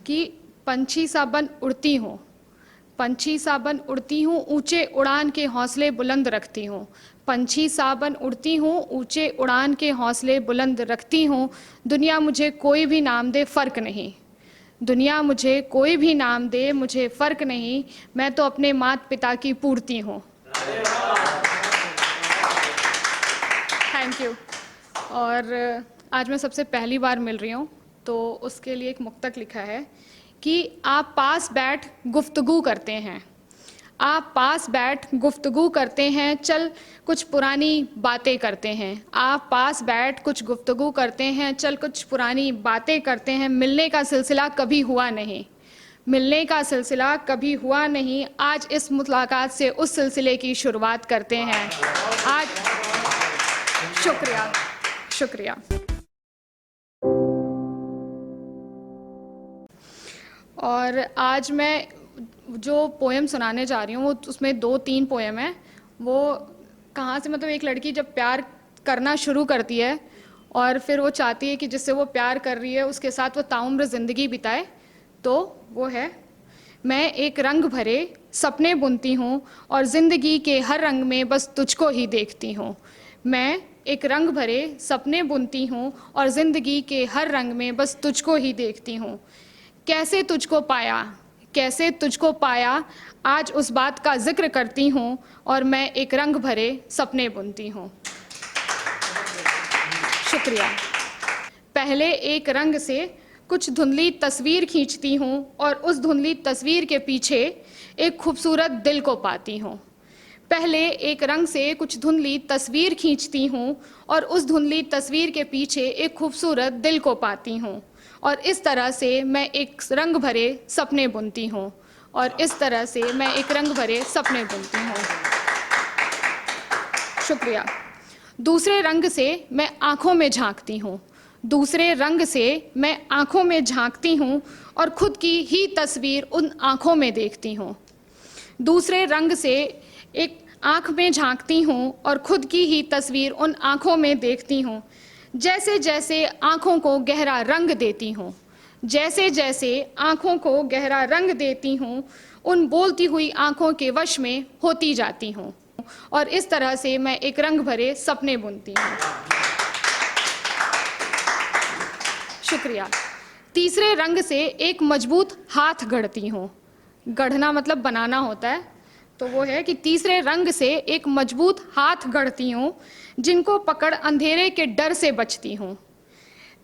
कि पंछी सा बन उड़ती हूँ, पंछी सा बन उड़ती हूँ, ऊंचे उड़ान के हौसले बुलंद रखती हूँ। पंछी सा बन उड़ती हूँ, ऊंचे उड़ान के हौसले बुलंद रखती हूँ। दुनिया मुझे कोई भी नाम दे फ़र्क नहीं, दुनिया मुझे कोई भी नाम दे मुझे फ़र्क नहीं, मैं तो अपने माता पिता की पूर्ति हूँ। Thank you. और आज मैं सबसे पहली बार मिल रही हूँ, तो उसके लिए एक मुक्तक लिखा है कि आप पास बैठ गुफ्तगू करते हैं, आप पास बैठ गुफ्तगू करते हैं, चल कुछ पुरानी बातें करते हैं। आप पास बैठ कुछ गुफ्तगू करते हैं, चल कुछ पुरानी बातें करते हैं। मिलने का सिलसिला कभी हुआ नहीं, मिलने का सिलसिला कभी हुआ नहीं, आज इस मुलाकात से उस सिलसिले की शुरुआत करते हैं। आज शुक्रिया, शुक्रिया। और आज मैं जो पोएम सुनाने जा रही हूँ वो उसमें 2-3 पोएम हैं। वो कहाँ से, मतलब एक लड़की जब प्यार करना शुरू करती है और फिर वो चाहती है कि जिससे वो प्यार कर रही है उसके साथ वो ताउम्र ज़िंदगी बिताए, तो वो है, मैं एक रंग भरे सपने बुनती हूँ और ज़िंदगी के हर रंग में बस तुझको ही देखती हूँ। मैं एक रंग भरे सपने बुनती हूँ और ज़िंदगी के हर रंग में बस तुझको ही देखती हूँ। कैसे तुझको पाया, कैसे तुझको पाया, आज उस बात का जिक्र करती हूँ और मैं एक रंग भरे सपने बुनती हूँ। शुक्रिया। पहले एक रंग से कुछ धुंधली तस्वीर खींचती हूँ और उस धुंधली तस्वीर के पीछे एक खूबसूरत दिल को पाती हूँ। पहले एक रंग से कुछ धुंधली तस्वीर खींचती हूँ और उस धुंधली तस्वीर के पीछे एक खूबसूरत दिल को पाती हूँ, और इस तरह से मैं एक रंग भरे सपने बुनती हूँ, और इस तरह से मैं एक रंग भरे सपने बुनती हूँ। शुक्रिया। दूसरे रंग से मैं आँखों में झांकती हूँ, दूसरे रंग से मैं आँखों में झांकती हूँ और खुद की ही तस्वीर उन आँखों में देखती हूँ। दूसरे रंग से एक आँख में झांकती हूँ और खुद की ही तस्वीर उन आँखों में देखती हूँ। जैसे जैसे आँखों को गहरा रंग देती हूँ, जैसे जैसे आँखों को गहरा रंग देती हूँ, उन बोलती हुई आँखों के वश में होती जाती हूँ, और इस तरह से मैं एक रंग भरे सपने बुनती हूँ। शुक्रिया। तीसरे रंग से एक मजबूत हाथ गढ़ती हूँ, गढ़ना मतलब बनाना होता है, तो वो है कि तीसरे रंग से एक मजबूत हाथ गढ़ती हूँ, जिनको पकड़ अंधेरे के डर से बचती हूँ।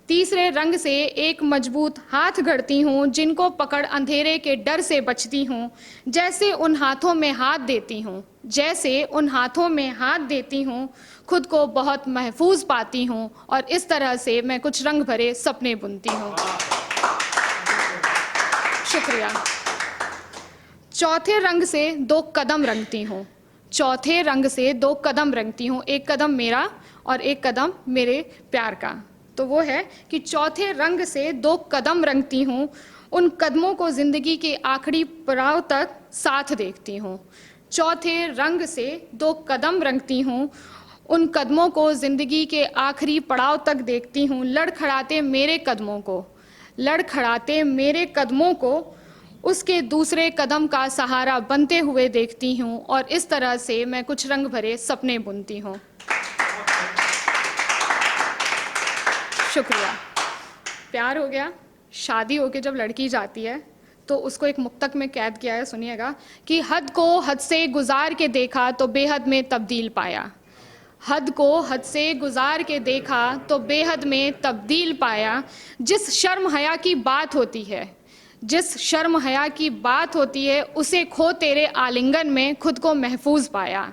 तीसरे रंग से एक मजबूत हाथ गढ़ती हूँ, जिनको पकड़ अंधेरे के डर से बचती हूँ। जैसे उन हाथों में हाथ देती हूँ, जैसे उन हाथों में हाथ देती हूँ, खुद को बहुत महफूज पाती हूँ, और इस तरह से मैं कुछ रंग भरे सपने बुनती हूँ। शुक्रिया। चौथे रंग से 2 कदम रंगती हूँ, चौथे रंग से 2 कदम रंगती हूँ, एक कदम मेरा और एक कदम मेरे प्यार का। तो वो है कि चौथे रंग से 2 कदम रंगती हूँ, उन कदमों को ज़िंदगी के आखिरी पड़ाव तक साथ देखती हूँ। चौथे रंग से 2 कदम रंगती हूँ, उन कदमों को ज़िंदगी के आखिरी पड़ाव तक देखती हूँ। लड़खड़ाते मेरे कदमों को, लड़खड़ाते मेरे कदमों को उसके दूसरे कदम का सहारा बनते हुए देखती हूँ, और इस तरह से मैं कुछ रंग भरे सपने बुनती हूँ। शुक्रिया। प्यार हो गया, शादी होके जब लड़की जाती है तो उसको एक मुक्तक में कैद किया है, सुनिएगा, कि हद को हद से गुजार के देखा तो बेहद में तब्दील पाया, हद को हद से गुजार के देखा तो बेहद में तब्दील पाया। जिस शर्म हया की बात होती है, जिस शर्म हया की बात होती है, उसे खो तेरे आलिंगन में खुद को महफूज पाया।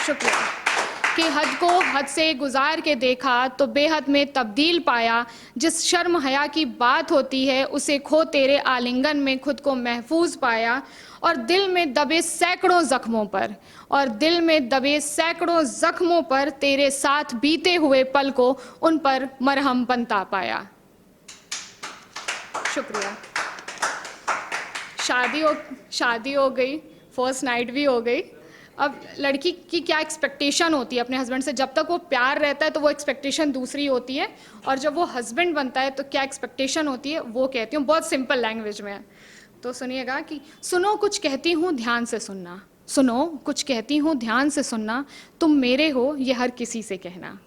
शुक्रिया। कि हद को हद से गुजार के देखा तो बेहद में तब्दील पाया। जिस शर्म हया की बात होती है, उसे खो तेरे आलिंगन में खुद को महफूज पाया। और दिल में दबे सैकड़ों जख्मों पर, और दिल में दबे सैकड़ों जख्मों पर तेरे साथ बीते हुए पल को उन पर मरहम बनता पाया। शुक्रिया। शादी हो गई, फर्स्ट नाइट भी हो गई, अब लड़की की क्या एक्सपेक्टेशन होती है अपने हस्बैंड से, जब तक वो प्यार रहता है तो वो एक्सपेक्टेशन दूसरी होती है, और जब वो हस्बैंड बनता है तो क्या एक्सपेक्टेशन होती है वो कहती हूँ, बहुत सिंपल लैंग्वेज में है। तो सुनिएगा कि सुनो कुछ कहती हूँ ध्यान से सुनना, सुनो कुछ कहती हूँ ध्यान से सुनना, तुम मेरे हो ये हर किसी से कहना।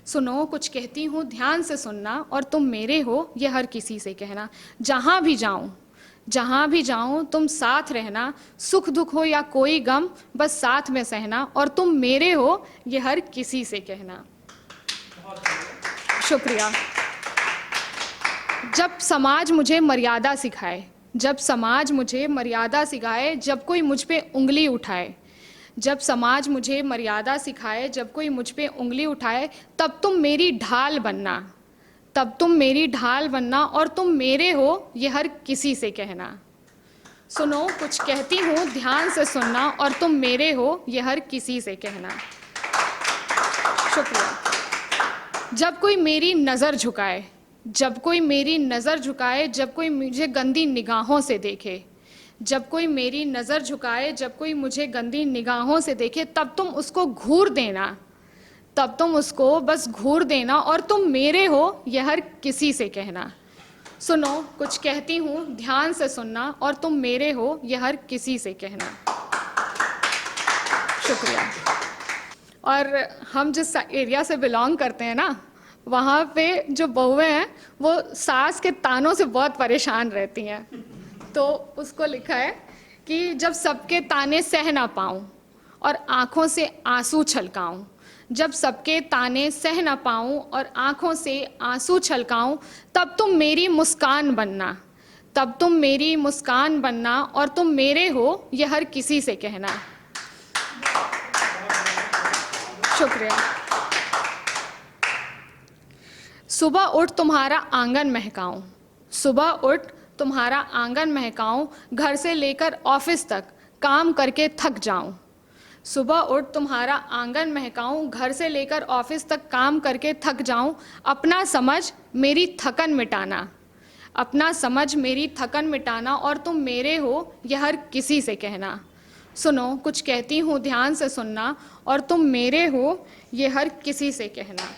सुनो कुछ कहती हूँ ध्यान से सुनना, और तुम मेरे हो ये हर किसी से कहना। जहाँ भी जाऊँ, जहाँ भी जाऊँ तुम साथ रहना, सुख दुख हो या कोई गम बस साथ में सहना, और तुम मेरे हो ये हर किसी से कहना। शुक्रिया। जब समाज मुझे मर्यादा सिखाए, जब समाज मुझे मर्यादा सिखाए, जब कोई मुझ पे उंगली उठाए, जब समाज मुझे मर्यादा सिखाए, जब कोई मुझ पे उंगली उठाए, तब तुम मेरी ढाल बनना, तब तुम मेरी ढाल बनना, और तुम मेरे हो ये हर किसी से कहना। सुनो कुछ कहती हूँ ध्यान से सुनना, और तुम मेरे हो ये हर किसी से कहना। शुक्रिया। जब कोई मेरी नज़र झुकाए, जब कोई मेरी नज़र झुकाए, जब कोई मुझे गंदी निगाहों से देखे, जब कोई मेरी नज़र झुकाए, जब कोई मुझे गंदी निगाहों से देखे, तब तुम उसको घूर देना, तब तुम उसको बस घूर देना, और तुम मेरे हो ये हर किसी से कहना। सुनो कुछ कहती हूँ ध्यान से सुनना, और तुम मेरे हो ये हर किसी से कहना। शुक्रिया। और हम जिस एरिया से बिलोंग करते हैं ना, वहाँ पे जो बहुएं हैं वो सास के तानों से बहुत परेशान रहती हैं। तो उसको लिखा है कि जब सबके ताने सह ना पाऊँ और आँखों से आंसू छलकाऊँ, जब सबके ताने सह ना पाऊँ और आँखों से आंसू छलकाऊँ, तब तुम मेरी मुस्कान बनना, तब तुम मेरी मुस्कान बनना, और तुम मेरे हो ये हर किसी से कहना। शुक्रिया। सुबह उठ तुम्हारा आंगन महकाऊं, सुबह उठ तुम्हारा आंगन महकाऊं, घर से लेकर ऑफिस तक काम करके थक जाऊं। सुबह उठ तुम्हारा आंगन महकाऊं, घर से लेकर ऑफिस तक काम करके थक जाऊं। अपना समझ मेरी थकन मिटाना, अपना समझ मेरी थकन मिटाना, और तुम मेरे हो ये हर किसी से कहना। सुनो कुछ कहती हूँ ध्यान से सुनना, और तुम मेरे हो ये हर किसी से कहना।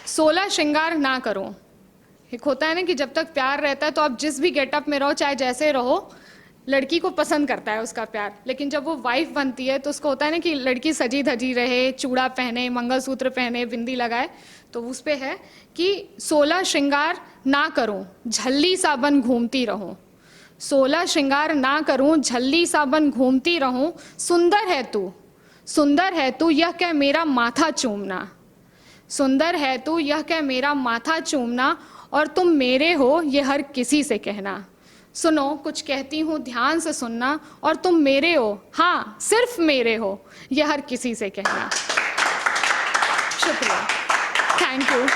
16 श्रृंगार ना करो। एक होता है ना कि जब तक प्यार रहता है तो आप जिस भी गेटअप में रहो, चाहे जैसे रहो, लड़की को पसंद करता है उसका प्यार। लेकिन जब वो वाइफ बनती है तो उसको होता है ना कि लड़की सजी धजी रहे, चूड़ा पहने, मंगलसूत्र पहने, बिंदी लगाए। तो उस पे है कि 16 श्रृंगार ना करूं, झल्ली सा बन घूमती रहूं। 16 श्रृंगार ना करूं, झल्ली सा बन घूमती रहूं। सुंदर है तू, सुंदर है तू, यह कह मेरा माथा चूमना। सुंदर है तू, यह कह मेरा माथा चूमना, और तुम मेरे हो ये हर किसी से कहना। सुनो कुछ कहती हूँ ध्यान से सुनना, और तुम मेरे हो, हाँ सिर्फ मेरे हो ये हर किसी से कहना। शुक्रिया। Thank you.